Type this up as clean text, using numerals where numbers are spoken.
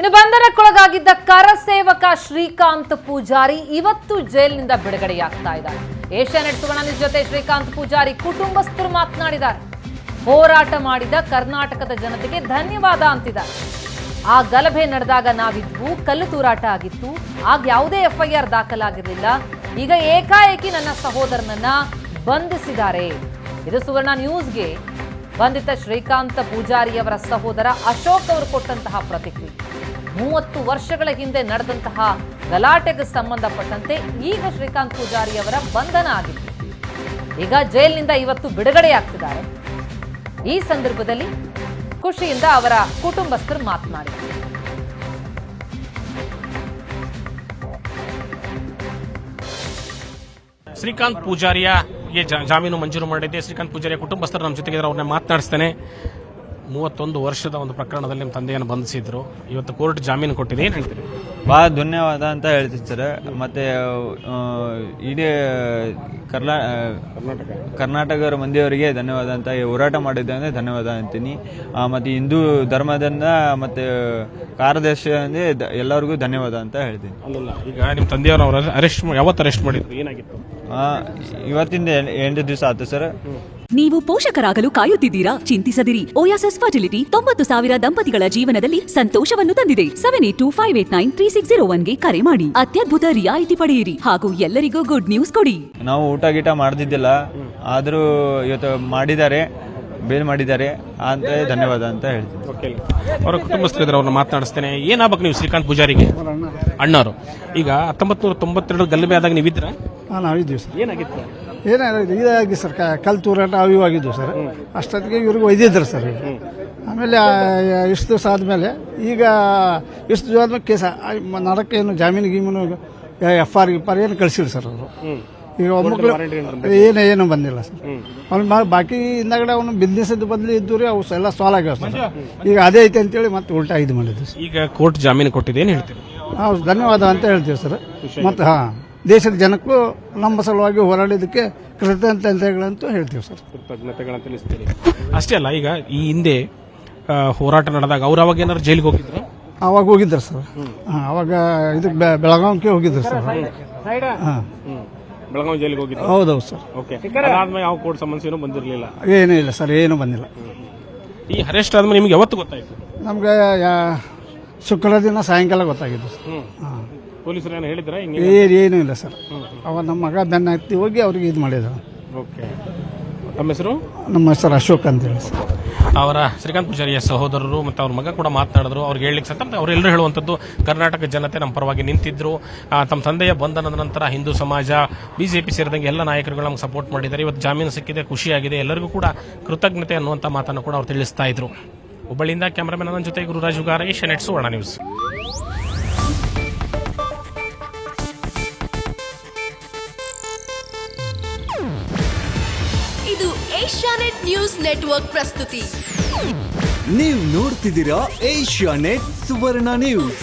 ಇನ್ನು ಬಂಧನಕ್ಕೊಳಗಾಗಿದ್ದ ಕರಸೇವಕ ಶ್ರೀಕಾಂತ್ ಪೂಜಾರಿ ಇವತ್ತು ಜೈಲಿನಿಂದ ಬಿಡುಗಡೆಯಾಗ್ತಾ ಇದ್ದಾರೆ. ಏಷ್ಯಾನೆಟ್ ಸುವರ್ಣ ನ್ಯೂಸ್ ಜೊತೆ ಶ್ರೀಕಾಂತ್ ಪೂಜಾರಿ ಕುಟುಂಬಸ್ಥರು ಮಾತನಾಡಿದ್ದಾರೆ. ಹೋರಾಟ ಮಾಡಿದ ಕರ್ನಾಟಕದ ಜನತೆಗೆ ಧನ್ಯವಾದ ಅಂತಿದ್ದಾರೆ. ಆ ಗಲಭೆ ನಡೆದಾಗ ನಾವಿದ್ವು, ಕಲ್ಲು ತೂರಾಟ ಆಗಿತ್ತು, ಆಗ ಯಾವುದೇ FIR ದಾಖಲಾಗಿರಲಿಲ್ಲ. ಈಗ ಏಕಾಏಕಿ ನನ್ನ ಸಹೋದರನನ್ನ ಬಂಧಿಸಿದ್ದಾರೆ. ಇದು ಸುವರ್ಣ ನ್ಯೂಸ್ಗೆ ಬಂಧಿತ ಶ್ರೀಕಾಂತ ಪೂಜಾರಿಯವರ ಸಹೋದರ ಅಶೋಕ್ ಅವರು ಕೊಟ್ಟಂತಹ ಪ್ರತಿಕ್ರಿಯೆ. 30 ವರ್ಷಗಳ ಹಿಂದೆ ನಡೆದಂತಹ ಗಲಾಟೆಗೆ ಸಂಬಂಧಪಟ್ಟಂತೆ ಈಗ ಶ್ರೀಕಾಂತ್ ಪೂಜಾರಿಯವರ ಬಂಧನ ಆಗಿತ್ತು. ಈಗ ಜೈಲಿನಿಂದ ಇವತ್ತು ಬಿಡುಗಡೆಯಾಗ್ತಿದ್ದಾರೆ. ಈ ಸಂದರ್ಭದಲ್ಲಿ ಖುಷಿಯಿಂದ ಅವರ ಕುಟುಂಬಸ್ಥರು ಮಾತನಾಡಿದರು. ಶ್ರೀಕಾಂತ್ ಪೂಜಾರಿಯ ಜಾಮೀನು ಮಂಜೂರು ಮಾಡಿದ್ದೆ. ಶ್ರೀಕಾಂತ್ ಪೂಜಾರಿಯ ಕುಟುಂಬಸ್ಥರು ನಮ್ಮ ಜೊತೆಗೆ ಅವ್ರನ್ನ ಮಾತನಾಡಿಸ್ತೇನೆ. 31 ವರ್ಷದ ಒಂದು ಪ್ರಕರಣದಲ್ಲಿ ನಿಮ್ಮ ತಂದೆಯನ್ನು ಬಂಧಿಸಿದ್ರು. ಇವತ್ತು ಕೋರ್ಟ್ ಜಾಮೀನು ಕೊಟ್ಟಿದೆ, ಏನು ಹೇಳ್ತೀರಿ? ಭಾಳ ಧನ್ಯವಾದ ಅಂತ ಹೇಳ್ತೀನಿ ಸರ್. ಮತ್ತೆ ಇಡೀ ಕರ್ನಾಟಕ ಮಂದಿಯವರಿಗೆ ಧನ್ಯವಾದ ಅಂತ, ಹೋರಾಟ ಮಾಡಿದ್ದಂದ್ರೆ ಧನ್ಯವಾದ ಅಂತೀನಿ. ಮತ್ತೆ ಹಿಂದೂ ಧರ್ಮದಿಂದ ಮತ್ತೆ ಕಾರ್ಯದರ್ಶಿ ಎಲ್ಲರಿಗೂ ಧನ್ಯವಾದ ಅಂತ ಹೇಳ್ತೀನಿ. ಅಲ್ಲ, ಈಗ ನಿಮ್ಮ ತಂದೆಯವರು ಯಾವತ್ತು ಅರೆಸ್ಟ್ ಮಾಡಿದ್ರು, ಏನಾಗಿತ್ತು? ಇವತ್ತಿಂದ 8 ದಿವಸ ಆಯ್ತು ಸರ್. ನೀವು ಪೋಷಕರಾಗಲು ಕಾಯುತ್ತಿದ್ದೀರಾ? ಚಿಂತಿಸದಿರಿ. ಓಯಾಸಿಸ್ ಫರ್ಟಿಲಿಟಿ 90,000 ದಂಪತಿಗಳ ಜೀವನದಲ್ಲಿ ಸಂತೋಷವನ್ನು ತಂದಿದೆ. 7825893601ಗೆ ಕರೆ ಮಾಡಿ ಅತ್ಯದ್ಭುತ ರಿಯಾಯಿತಿ ಪಡೆಯಿರಿ ಹಾಗೂ ಎಲ್ಲರಿಗೂ ಗುಡ್ ನ್ಯೂಸ್ ಕೊಡಿ. ನಾವು ಊಟ ಗೀಟ ಮಾಡ್ತಿದ್ದಿಲ್ಲ, ಆದರೂ ಇವತ್ತು ಮಾಡಿದ್ದಾರೆ, ಬೇಲ್ ಮಾಡಿದ್ದಾರೆ ಅಂತ ಧನ್ಯವಾದ ಅಂತ ಹೇಳ್ತೀನಿ. ಅವರ ಕುಟುಂಬಸ್ಥರು ಅವ್ರನ್ನ ಮಾತನಾಡಿಸ್ತೇನೆ. ಏನಾಗಬೇಕು ನೀವು ಶ್ರೀಕಾಂತ್ ಪೂಜಾರಿಗೆ? ಅಣ್ಣವರು ಈಗ 1992 ಗಲಭೆ ಆದಾಗ ನೀವಿದ್ರ? ನಾವಿದ್ದೀವಿ ಸರ್. ಏನಾಗಿತ್ತು? ಇದಾಗಿ ಸರ್, ಕಲ್ ತೂರಾಟ ಅವು ಆಗಿದ್ವು ಸರ್. ಅಷ್ಟೊತ್ತಿಗೆ ಇವ್ರಿಗೆ ಒಯ್ದಿದ್ರು ಸರ್. ಆಮೇಲೆ ಇಷ್ಟು ದಿವಸ ಆದಮೇಲೆ ಈಗ ಇಷ್ಟು ದಿವಸ ಆದ್ಮೇಲೆ ಕೇಸ ನಡಕ್ಕೆ ಏನು ಜಾಮೀನು ಗೀಮೀನು FR ಏನು ಕಳಿಸಿಲ್ಲ ಸರ್ ಅವರು. ಈಗ ಒಮ್ಮಕ್ಕಳು ಏನು ಬಂದಿಲ್ಲ ಸರ್. ಅವ್ನು ಬಾಕಿ ಹಿಂದಾಗಡೆ ಅವನು ಬಿಸ್ನೆಸ್ ಬದಲು ಇದ್ದು ಅವು ಎಲ್ಲ ಸಾಲ್ವ್ ಆಗ್ಯಾವ ಸರ್. ಈಗ ಅದೇ ಐತೆ ಅಂತೇಳಿ ಮತ್ತೆ ಉಲ್ಟಾ ಇದು ಮಾಡಿದ್ವಿ ಸರ್. ಈಗ ಕೋರ್ಟ್ ಜಾಮೀನು ಕೊಟ್ಟಿದೆ, ಏನು ಹೇಳ್ತೀವಿ? ನಾವು ಧನ್ಯವಾದ ಅಂತ ಹೇಳ್ತೀವಿ ಸರ್. ಮತ್ತು ದೇಶದ ಜನಕ್ಕೂ ನಮ್ಮ ಸಲುವಾಗಿ ಹೋರಾಡಿದ್ದಕ್ಕೆ ಕೃತಜ್ಞತೆಗಳಂತೂ ಹೇಳ್ತೀವಿ ಸರ್. ಕೃತಜ್ಞತೆಗಳನ್ನು ತಿಳಿಸ್ತೀರಿ. ಅಷ್ಟೇ ಅಲ್ಲ, ಈಗ ಈ ಹಿಂದೆ ಹೋರಾಟ ನಡೆದಾಗ ಅವ್ರು ಅವಾಗ ಏನಾದ್ರು ಜೈಲಿಗೆ ಹೋಗಿದ್ರು? ಅವಾಗ ಹೋಗಿದ್ರು ಸರ್. ಅವಾಗ ಇದಕ್ಕೆ ಬೆಳಗಾವಿಗೆ ಹೋಗಿದ್ರು ಸರ್. ಬೆಳಗಾವಿ ಜೈಲಿಗೆ ಹೋಗಿದ್ರು? ಹೌದೌದು ಸರ್. ಓಕೆ. ಅದಾದ್ಮೇಲೆ ಯಾವ ಕೋರ್ಟ್ ಸಮಸ್ಯೆನೂ ಬಂದಿರಲಿಲ್ಲ? ಏನೂ ಇಲ್ಲ ಸರ್, ಏನೂ ಬಂದಿಲ್ಲ. ಈ ಅರೆಸ್ಟ್ ಆದ್ಮೇಲೆ ನಿಮ್ಗೆ ಯಾವತ್ತು ಗೊತ್ತಾಯ್ತು? ನಮ್ಗೆ ಶುಕ್ರವಾರ ದಿನ ಸಾಯಂಕಾಲ ಗೊತ್ತಾಗಿದ್ದು ಸರ್. ಪೊಲೀಸರು ಏನು ಹೇಳಿದ್ರ? ಏನೂ ಇಲ್ಲ ಸರ್. ಅವ ನಮ್ಮ ಮಗ ಬೆನ್ನ ಹತ್ತಿ ಹೋಗಿ ಅವ್ರಿಗೆ ಇದು ಮಾಡಿದ್ರು. ಓಕೆ. ತಮ್ಮ ಹೆಸರು? ನಮ್ಮ ಹೆಸರು ಅಶೋಕ್ ಅಂತ ಹೇಳಿ ಸರ್. ಅವರ ಶ್ರೀಕಾಂತ್ ಪೂಜಾರಿಯ ಸಹೋದರರು ಮತ್ತು ಅವ್ರ ಮಗ ಕೂಡ ಮಾತನಾಡಿದ್ರು. ಅವ್ರಿಗೆ ಹೇಳಲಿಕ್ಕೆ ಸತ್ತ ಅವರೆಲ್ಲರೂ ಹೇಳುವಂಥದ್ದು, ಕರ್ನಾಟಕ ಜನತೆ ನಮ್ಮ ಪರವಾಗಿ ನಿಂತಿದ್ರು. ತಮ್ಮ ತಂದೆಯ ಬಂಧನದ ನಂತರ ಹಿಂದೂ ಸಮಾಜ, BJP ಸೇರಿದಂಗೆ ಎಲ್ಲ ನಾಯಕರುಗಳು ನಮ್ಗೆ ಸಪೋರ್ಟ್ ಮಾಡಿದ್ದಾರೆ. ಇವತ್ತು ಜಾಮೀನು ಸಿಕ್ಕಿದೆ, ಖುಷಿಯಾಗಿದೆ, ಎಲ್ಲರಿಗೂ ಕೂಡ ಕೃತಜ್ಞತೆ ಅನ್ನುವಂಥ ಮಾತನ್ನು ಕೂಡ ಅವ್ರು ತಿಳಿಸ್ತಾ ಇದ್ರು. ಹುಬ್ಬಳ್ಳಿಯಿಂದ ಕ್ಯಾಮರಾಮನ್ ನನ್ನ ಜೊತೆ ಗುರುರಾಜ್ ಹುಗಾರ, ಏಷ್ಯಾನೆಟ್ ಸುವರ್ಣ ನ್ಯೂಸ್. ಇದು ಏಷ್ಯಾನೆಟ್ ನ್ಯೂಸ್ ನೆಟ್ವರ್ಕ್ ಪ್ರಸ್ತುತಿ. ನೀವು ನೋಡ್ತಿದ್ದೀರಾ ಏಷ್ಯಾನೆಟ್ ಸುವರ್ಣ ನ್ಯೂಸ್.